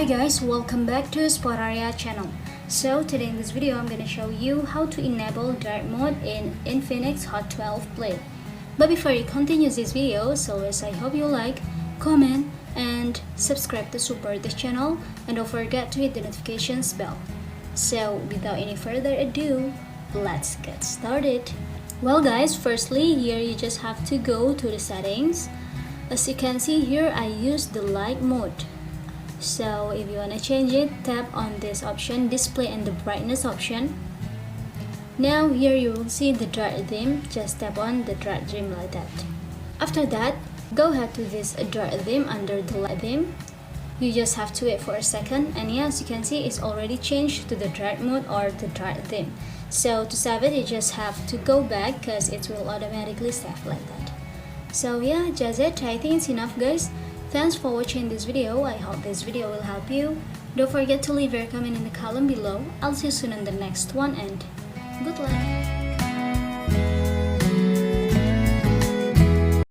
Hi guys, welcome back to Spotaria channel. So today in this video I'm gonna show you how to enable dark mode in Infinix Hot 12 Play. But before you continue this video, I hope you like, comment, and subscribe to support this channel, and don't forget to hit the notifications bell. So without any further ado, let's get started. Well guys, firstly here you just have to go to the settings. As you can see here, I use the light mode. So if you want to change it, tap on this option, display and the brightness option. Now here you will see the dark theme, just tap on the dark theme like that. After that, go ahead to this dark theme under the light theme. You just have to wait for a second, and yeah, as you can see, it's already changed to the dark mode or the dark theme. So to save it, you just have to go back because it will automatically save like that. So yeah, just it. I think it's enough guys. Thanks for watching this video. I hope this video will help you. Don't forget to leave your comment in the column below. I'll see you soon on the next one, and good luck!